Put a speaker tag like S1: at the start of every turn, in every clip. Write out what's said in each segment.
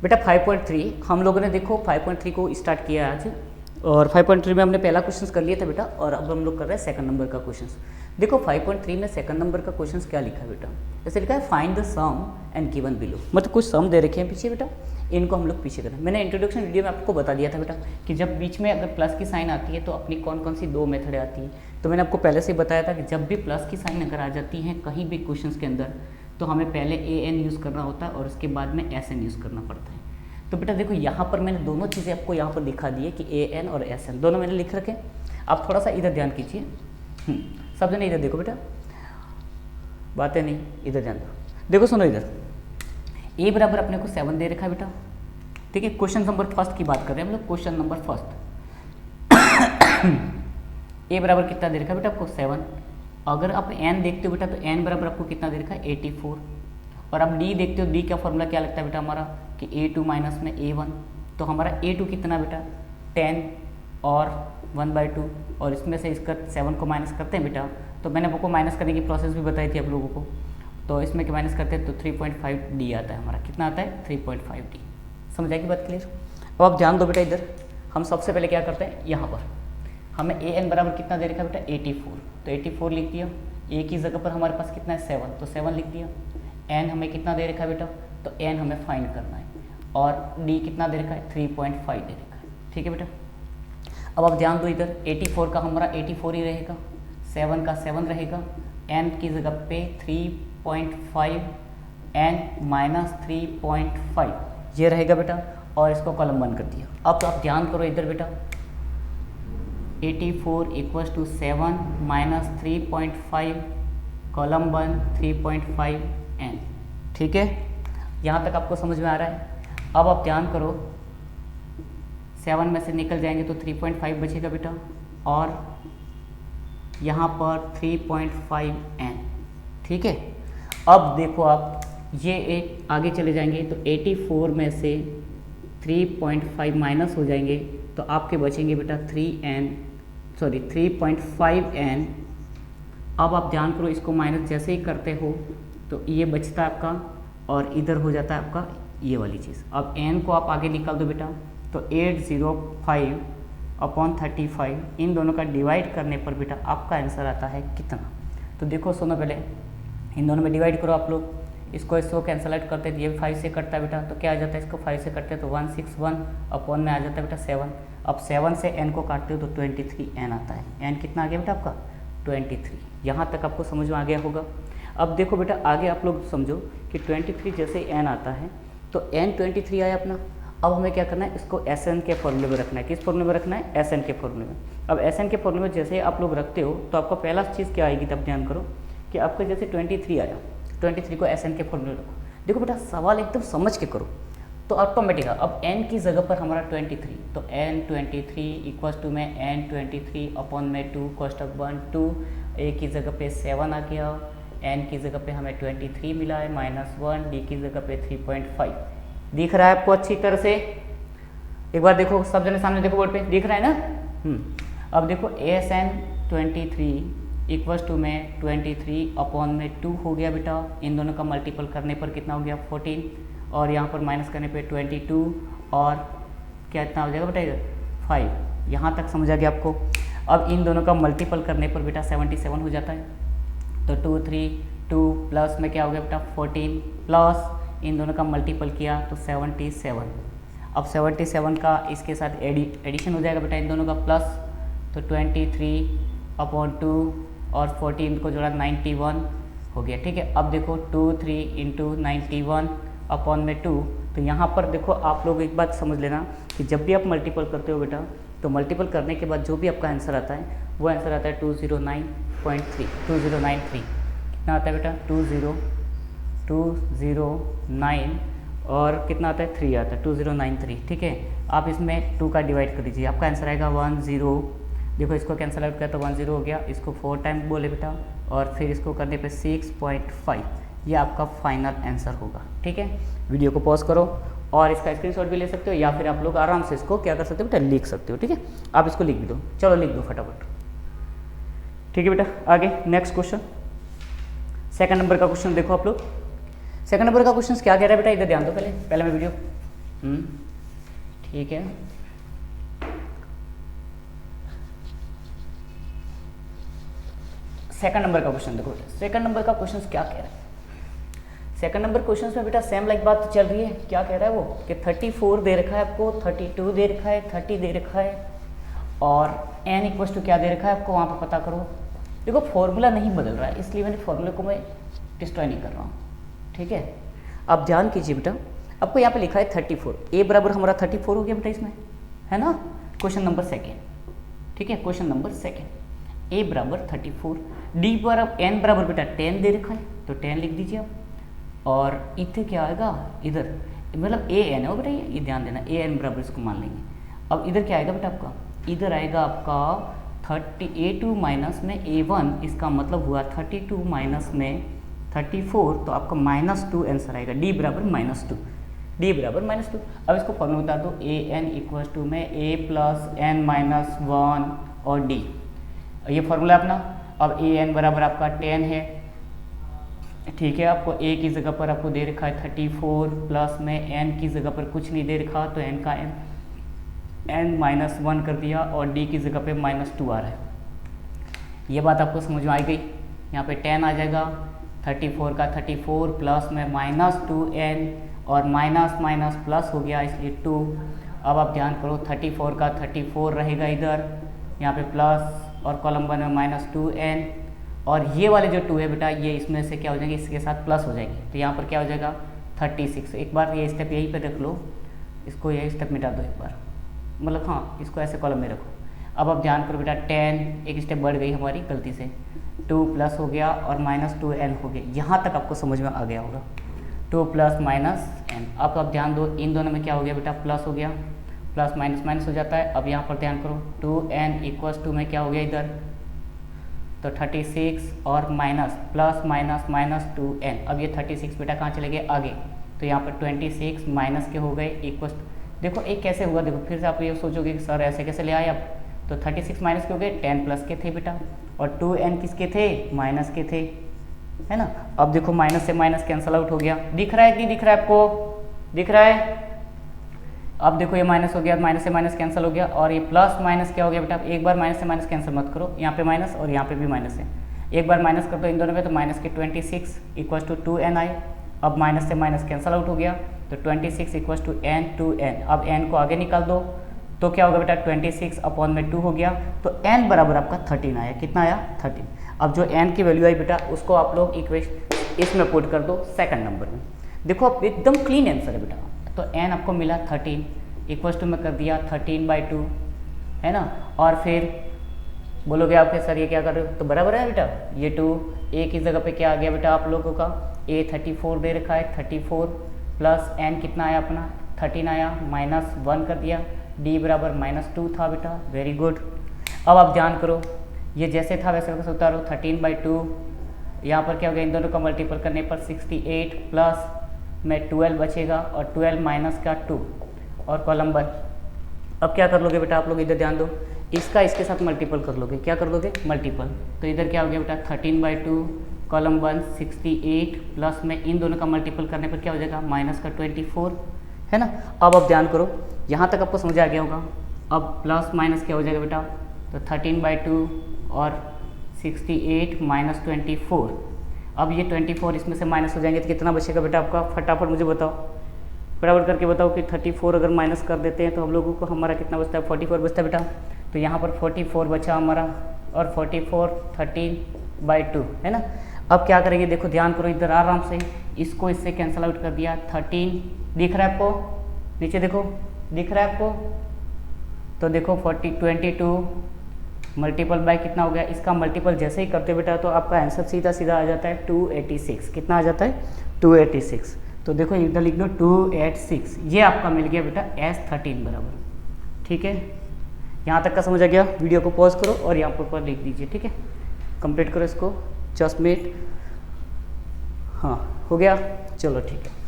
S1: बेटा 5.3 हम लोगों ने देखो 5.3 को स्टार्ट किया आज, और 5.3 में हमने पहला क्वेश्चन कर लिया था बेटा, और अब हम लोग कर रहे हैं सेकंड नंबर का क्वेश्चन। देखो 5.3 में सेकंड नंबर का क्वेश्चन क्या लिखा है बेटा, जैसे लिखा है find the sum and given below, मतलब कुछ सम दे रखे हैं पीछे बेटा, इनको हम लोग पीछे करें। मैंने इंट्रोडक्शन वीडियो में आपको बता दिया था बेटा कि जब बीच में अगर प्लस की साइन आती है तो अपनी कौन कौन सी दो मेथड आती है। तो मैंने आपको पहले से ही बताया था कि जब भी प्लस की साइन अगर आ जाती है कहीं भी क्वेश्चन के अंदर, तो हमें पहले an यूज़ करना होता है और उसके बाद में sn यूज़ करना पड़ता है। तो बेटा देखो यहाँ पर मैंने दोनों चीज़ें आपको यहाँ पर दिखा दी है कि an और sn दोनों मैंने लिख रखे। आप थोड़ा सा इधर ध्यान कीजिए, सब जने इधर देखो बेटा, बातें नहीं, इधर ध्यान दो। देखो सुनो इधर, a बराबर अपने को 7 दे रखा है बेटा, ठीक है। क्वेश्चन नंबर फर्स्ट की बात कर रहे हैं हम लोग, क्वेश्चन नंबर फर्स्ट। a बराबर कितना दे रखा है बेटा आपको 7। अगर आप n देखते हो बेटा तो n बराबर आपको कितना दे रखा है 84। और आप d देखते हो, d का फॉर्मूला क्या लगता है बेटा हमारा कि a2 माइनस में a1, तो हमारा a2 कितना बेटा 10 और 1/2, और इसमें से इसका 7 को माइनस करते हैं बेटा, तो मैंने आपको माइनस करने की प्रोसेस भी बताई थी आप लोगों को। तो इसमें के माइनस करते हैं तो 3.5d आता है हमारा, कितना आता है 3.5d। समझ आएगी बात क्लियर। अब आप ध्यान दो बेटा, इधर हम सबसे पहले क्या करते हैं, यहाँ पर हमें an बराबर कितना दे रखा है बेटा 84, तो 84 लिख दिया। a की जगह पर हमारे पास कितना है 7, तो 7 लिख दिया। n हमें कितना दे रखा है बेटा, तो n हमें फाइंड करना है, और d कितना दे रखा है 3.5 दे रखा है, ठीक है बेटा। अब आप ध्यान दो इधर, 84 का हमारा 84 ही रहेगा, 7 का 7 रहेगा, n की जगह पे 3.5 n माइनस 3.5 ये रहेगा बेटा, और इसको कॉलम बंद कर दिया। अब तो आप ध्यान करो इधर बेटा, 84 equals to 7 minus 3.5 column 1 3.5 n, ठीक है। यहाँ तक आपको समझ में आ रहा है। अब आप ध्यान करो, 7 में से निकल जाएंगे तो 3.5 बचेगा बेटा, और यहाँ पर 3.5 n, ठीक है। अब देखो आप ये एक आगे चले जाएंगे तो 84 में से 3.5 माइनस हो जाएंगे तो आपके बचेंगे बेटा 3.5n। अब आप ध्यान करो, इसको माइनस जैसे ही करते हो तो ये बचता है आपका, और इधर हो जाता है आपका ये वाली चीज़। अब n को आप आगे निकाल दो बेटा, तो 805/35 इन दोनों का डिवाइड करने पर बेटा आपका आंसर आता है कितना। तो देखो सुनो, पहले इन दोनों में डिवाइड करो आप लोग, इसको कैंसल आउट करते हैं, ये 5 से कटता है बेटा, तो क्या आ जाता है, इसको 5 से कटते हैं तो 161 में आ जाता है बेटा 7। अब 7 से n को काटते हो तो 23n आता है। n कितना आ गया बेटा आपका 23। यहाँ तक आपको समझ में आ गया होगा। अब देखो बेटा आगे आप लोग समझो कि 23 जैसे n आता है तो n 23 आया अपना। अब हमें क्या करना है, इसको sn के फॉर्मूले में रखना है। किस फॉर्मूले में रखना है, sn के फॉर्मूले में। अब sn के फॉर्मूले में जैसे आप लोग रखते हो तो आपका पहला चीज़ क्या आएगी, तब ध्यान करो कि आपका जैसे 23 आया, 23 को sn के फॉर्मूले रखो। देखो बेटा सवाल एकदम समझ के करो तो ऑटोमेटिक। अब n की जगह पर हमारा 23, तो n 23 इक्वल्स टू में n 23 अपॉन में 2 कोष्टक 1 2, a की जगह पे 7 आ गया, n की जगह पे हमें 23 मिला है -1, d की जगह पे 3.5 दिख रहा है आपको अच्छी तरह से। एक बार देखो सब जने सामने देखो, बोर्ड पे दिख रहा है ना। अब देखो sn 23 इक्वल्स टू में 23 अपॉन में 2 हो गया बेटा। इन दोनों का मल्टीपल करने पर कितना हो गया 14, और यहाँ पर माइनस करने पे 22, और क्या इतना हो जाएगा बेटा इधर 5। यहाँ तक समझ आ गया आपको। अब इन दोनों का मल्टीपल करने पर बेटा 77 हो जाता है, तो 2 3 2 प्लस में क्या हो गया बेटा 14, प्लस इन दोनों का मल्टीपल किया तो 77। अब 77 का इसके साथ एडिशन हो जाएगा बेटा इन दोनों का प्लस, तो 23/2 और 14 को जोड़ा 91 हो गया, ठीक है। अब देखो 2 3 × 91 अपॉन में 2, तो यहाँ पर देखो आप लोग एक बात समझ लेना कि जब भी आप मल्टीपल करते हो बेटा, तो मल्टीपल करने के बाद जो भी आपका आंसर आता है वो आंसर आता है 209.3 2093 कितना आता है बेटा 209 और कितना आता है 3 आता है 2093, ठीक है। आप इसमें 2 का डिवाइड कर दीजिए, आपका आंसर आएगा 10। देखो इसको कैंसिल आउट किया तो 10 हो गया, इसको 4 टाइम बोले बेटा, और फिर इसको करने पे 6.5, ये आपका फाइनल आंसर होगा, ठीक है। वीडियो को पॉज करो और इसका स्क्रीनशॉट भी ले सकते हो, या फिर आप लोग आराम से इसको क्या कर सकते हो बेटा लिख सकते हो, ठीक है। आप इसको लिख भी दो, चलो लिख दो फटाफट, ठीक है बेटा। आगे नेक्स्ट क्वेश्चन, सेकंड नंबर का क्वेश्चन देखो आप लोग। सेकंड नंबर का क्वेश्चन क्या कह रहा है बेटा, इधर ध्यान दो, पहले मैं वीडियो ठीक है। सेकंड नंबर का क्वेश्चन देखो, सेकंड नंबर का क्वेश्चन क्या कह रहा है। सेकंड नंबर क्वेश्चन में बेटा सेम लाइक बात चल रही है। क्या कह रहा है वो कि 34 दे रखा है आपको, 32 दे रखा है, 30 दे रखा है और n इक्वल्स टू क्या दे रखा है आपको, वहाँ पर पता करो। देखो फॉर्मूला नहीं बदल रहा है, इसलिए मैंने फॉर्मूले को मैं डिस्ट्रॉय नहीं कर रहा हूँ, ठीक है। अब ध्यान कीजिए बेटा, आपको यहाँ पे लिखा है 34, ए बराबर हमारा 34 हो गया बेटा इसमें, है ना। क्वेश्चन नंबर सेकेंड, ठीक है, क्वेश्चन नंबर सेकेंड, ए बराबर 34, डी बराबर एन बराबर बेटा 10 दे रखा है, तो 10 लिख दीजिए आप। और इधर क्या आएगा, इधर मतलब ए एन है बेटा, ये ध्यान देना, ए एन बराबर इसको मान लेंगे। अब इधर क्या आएगा बेटा आपका, इधर आएगा आपका 32 माइनस में A1, इसका मतलब हुआ 32 माइनस में 34, तो आपका -2 आंसर आएगा, डी बराबर -2, डी बराबर -2। अब इसको फॉर्मूला बता दो, ए एन इक्वल टू में a प्लस एन माइनस 1 और डी, ये फॉर्मूला अपना। अब ए एन बराबर आपका 10 है, ठीक है। आपको a की जगह पर आपको दे रखा है 34 प्लस में n की जगह पर कुछ नहीं दे रखा, तो n का n -1 कर दिया और d की जगह पे -2 आ रहा है। ये बात आपको समझ में आई गई। यहाँ पे 10 आ जाएगा, 34 का 34 प्लस में -2n और माइनस माइनस प्लस हो गया इसलिए 2। अब आप ध्यान करो, 34 का 34 रहेगा इधर, यहाँ पे प्लस और कॉलम 1 में -2n और ये वाले जो 2 है बेटा ये इसमें से क्या हो जाएंगे, इसके साथ प्लस हो जाएंगे, तो यहाँ पर क्या हो जाएगा 36। एक बार ये स्टेप यहीं पे रख लो, इसको यही स्टेप मिटा दो एक बार, मतलब हाँ इसको ऐसे कॉलम में रखो। अब आप ध्यान करो बेटा 10 एक स्टेप बढ़ गई हमारी गलती से, 2 प्लस हो गया और -2n हो गया, यहाँ तक आपको समझ में आ गया होगा, 2 प्लस माइनस n। अब आप ध्यान दो, इन दोनों में क्या हो गया बेटा, प्लस हो गया, प्लस माइनस माइनस हो जाता है। अब यहाँ पर ध्यान करो 2n इक्वल्स टू में क्या हो गया इधर, तो 36 और माइनस प्लस माइनस -2n। अब ये 36 बेटा कहाँ चले गए आगे, तो यहाँ पर 26 माइनस के हो गए इक्वल्स, देखो एक कैसे हुआ, देखो फिर से आप ये सोचोगे कि सर ऐसे कैसे ले आए आप, तो 36 माइनस के हो गए, 10 प्लस के थे बेटा और 2n किसके थे, माइनस के थे, है ना। अब देखो माइनस से माइनस कैंसल आउट हो गया, दिख रहा है कि नहीं दिख रहा है आपको, दिख रहा है। अब देखो ये माइनस हो गया, माइनस से माइनस कैंसिल हो गया और ये प्लस माइनस क्या हो गया बेटा, एक बार माइनस से माइनस कैंसिल मत करो, यहाँ पे माइनस और यहाँ पे भी माइनस है, एक बार माइनस कर दो इन दोनों में, तो माइनस के 26 इक्वल्स टू 2n आए। अब माइनस से माइनस कैंसिल आउट हो गया, तो 26 इक्वल्स टू n 2n। अब n को आगे निकाल दो, तो क्या होगा बेटा 26 अपॉन में 2 हो गया, तो n बराबर आपका 13 आया, कितना आया 13। अब जो n की वैल्यू आई बेटा उसको आप लोग इक्वेशन इसमें पुट कर दो सेकंड नंबर में, देखो अब एकदम क्लीन आंसर है बेटा। तो n आपको मिला 13 इक्वल्स टू में कर दिया 13/2, है ना। और फिर बोलोगे आपके सर ये क्या कर रहे हो, तो बराबर है बेटा, ये 2 a की जगह पे क्या आ गया बेटा आप लोगों का, a 34 दे रखा है, 34 प्लस n कितना आया अपना 13 आया, -1 कर दिया, d बराबर -2 था बेटा, वेरी गुड। अब आप ध्यान करो, ये जैसे था वैसे कैसे उतारो, 13/2, यहाँ पर क्या हो गया, इन दोनों का मल्टीपल करने पर 68 प्लस में 12 बचेगा और 12 माइनस का 2 और कॉलम 1। अब क्या कर लोगे बेटा आप लोग, इधर ध्यान दो, इसका इसके साथ मल्टीपल कर लोगे, क्या कर लोगे मल्टीपल, तो इधर क्या हो गया बेटा 13/2 कॉलम 1 68 प्लस में इन दोनों का मल्टीपल करने पर क्या हो जाएगा माइनस का 24, है ना। अब आप ध्यान करो, यहाँ तक आपको समझ आ गया होगा। अब प्लस माइनस क्या हो जाएगा बेटा, तो 13/2 और 68 माइनस 24। अब ये 24 इसमें से माइनस हो जाएंगे तो कितना बचेगा बेटा आपका, फटाफट मुझे बताओ, बराबर करके बताओ कि 34 अगर माइनस कर देते हैं तो हम लोगों को हमारा कितना बचता है, 44 बचता है बेटा। तो यहाँ पर 44 बचा हमारा और 44 13/2, है ना। अब क्या करेंगे, देखो ध्यान करो इधर आराम से, इसको इससे कैंसिल आउट कर दिया, 13 दिख रहा है आपको, नीचे देखो दिख रहा है आपको, तो देखो 22 मल्टीपल बाय कितना हो गया, इसका मल्टीपल जैसे ही करते बेटा तो आपका आंसर सीधा सीधा आ जाता है 286। कितना आ जाता है 286। तो देखो इधर लिख दो 286, ये आपका मिल गया बेटा S13 बराबर। ठीक है, यहाँ तक का समझ आ गया। वीडियो को पॉज करो और यहाँ पर लिख दीजिए, ठीक है, कंप्लीट करो इसको, जस्ट मिनट। हाँ हो गया, चलो ठीक है।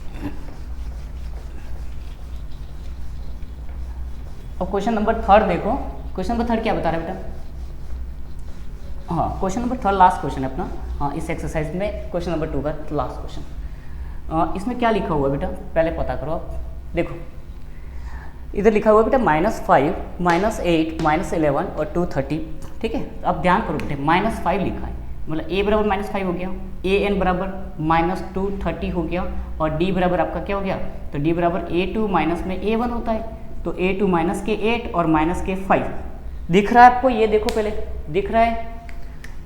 S1: अब क्वेश्चन नंबर 3 देखो, क्वेश्चन नंबर 3 क्या बता रहा है बेटा, हाँ क्वेश्चन नंबर 3 लास्ट क्वेश्चन है अपना, हाँ इस एक्सरसाइज में क्वेश्चन नंबर 2 का लास्ट क्वेश्चन। इसमें क्या लिखा हुआ है बेटा, पहले पता करो आप। देखो इधर लिखा हुआ है बेटा -5, -8, -11 और 230। ठीक है, अब ध्यान करो बेटे, -5 लिखा है, मतलब a बराबर -5 हो गया, an बराबर -230 हो गया, और d बराबर आपका क्या हो गया, तो d बराबर a2 माइनस में a1 होता है, तो a2 माइनस के 8 और माइनस के 5 दिख रहा है आपको, ये देखो पहले दिख रहा है,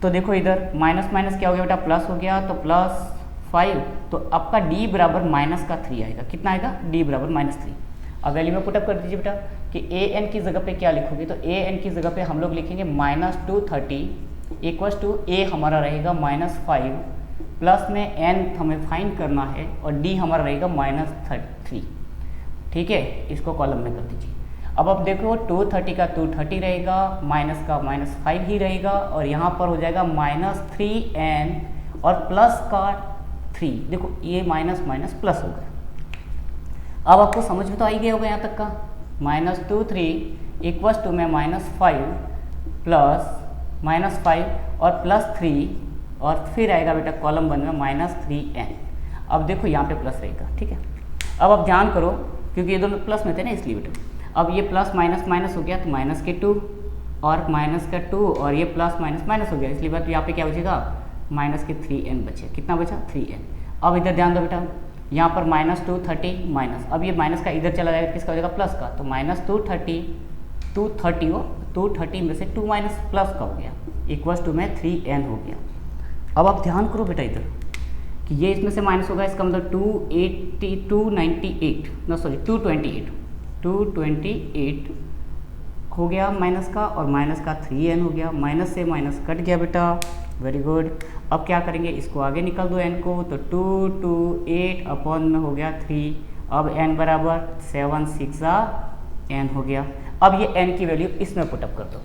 S1: तो देखो इधर माइनस माइनस क्या हो गया बेटा, प्लस हो गया, तो +5, तो आपका d बराबर माइनस का 3 आएगा, कितना आएगा, d बराबर -3। अब वैल्यू में पुटअप कर दीजिए बेटा कि an की जगह पे क्या लिखोगे, तो an की जगह पे हम लोग लिखेंगे -230 इक्वल्स टू a हमारा रहेगा -5 प्लस में n हमें फाइंड करना है और d हमारा रहेगा -3। ठीक है, इसको कॉलम में कर दीजिए। अब आप देखो 230 का 230 रहेगा, माइनस का -5 ही रहेगा, और यहाँ पर हो जाएगा -3n और प्लस का 3। देखो ये माइनस माइनस प्लस हो गया। अब आपको समझ में तो आ ही गया होगा यहाँ तक का, -23 इक्वल्स टू में -5 प्लस -5 और +3, और फिर आएगा बेटा कॉलम 1 में -3n। अब देखो यहाँ पे प्लस रहेगा। ठीक है, अब आप ध्यान करो क्योंकि ये दोनों प्लस में थे ना, इसलिए बेटा अब ये प्लस माइनस माइनस हो गया, तो माइनस के 2 और माइनस का 2, और ये प्लस माइनस माइनस हो गया, इसलिए बात यहाँ पे क्या बचेगा, माइनस के 3n बचे। कितना बचा, 3n। अब इधर ध्यान दो बेटा, यहाँ पर -230 माइनस, अब ये माइनस का इधर चला जाएगा, किसका हो जाएगा, प्लस का, तो -230 में से 2 माइनस प्लस का हो गया, इक्वल्स टू में 3n हो गया। अब आप ध्यान करो बेटा इधर कि ये इसमें से माइनस होगा, इसका मतलब 228 हो गया माइनस का, और माइनस का 3n हो गया, माइनस से माइनस कट गया बेटा, वेरी गुड। अब क्या करेंगे, इसको आगे निकल दो n को, तो 228 अपॉन में हो गया 3, अब n बराबर 7 6 n हो गया। अब ये n की वैल्यू इसमें पुटअप कर दो,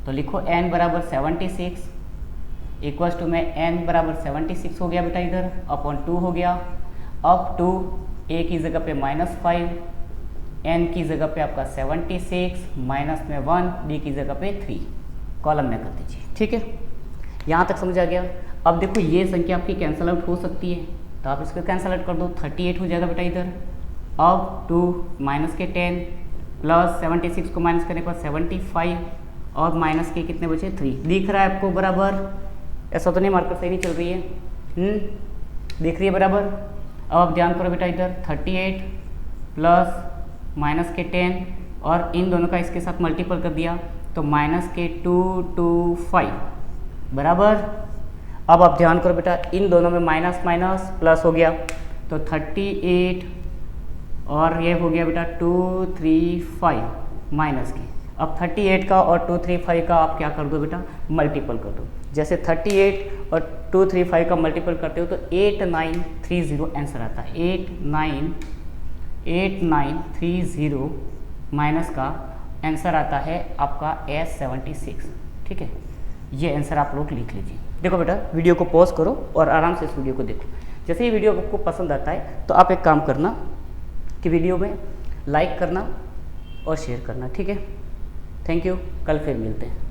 S1: तो लिखो n बराबर 76 इक्वल्स टू में n बराबर 76 हो गया बेटा इधर, अपॉन 2 हो गया। अब 2 a की जगह पे -5, n की जगह पे आपका 76 माइनस में 1, d की जगह पे 3, कॉलम में कर दीजिए। ठीक है, यहाँ तक समझ आ गया। अब देखो ये संख्या आपकी कैंसल आउट हो सकती है, तो आप इसको कैंसल आउट कर दो, 38 हो जाएगा बेटा इधर। अब 2 माइनस के 10 प्लस 76 को माइनस करने पर 75, और माइनस के कितने बचे, 3 दिख रहा है आपको बराबर, ऐसा तो नहीं मार्कर सही नहीं चल रही है, दिख रही है बराबर। अब आप ध्यान करो बेटा इधर 38 प्लस माइनस के 10, और इन दोनों का इसके साथ मल्टीपल कर दिया, तो माइनस के 225 बराबर। अब आप ध्यान करो बेटा, इन दोनों में माइनस माइनस प्लस हो गया, तो 38 और ये हो गया बेटा 235 माइनस के। अब 38 का और 235 का आप क्या कर दो बेटा, मल्टीपल कर दो। जैसे 38 और 235 का मल्टीपल करते हो तो 8930 आंसर आता है। 8930 माइनस का आंसर आता है आपका S76। ठीक है, ये आंसर आप लोग लिख लीजिए। देखो बेटा, वीडियो को पॉज करो और आराम से इस वीडियो को देखो। जैसे ये वीडियो आपको पसंद आता है तो आप एक काम करना कि वीडियो में लाइक करना और शेयर करना। ठीक है, थैंक यू, कल फिर मिलते हैं।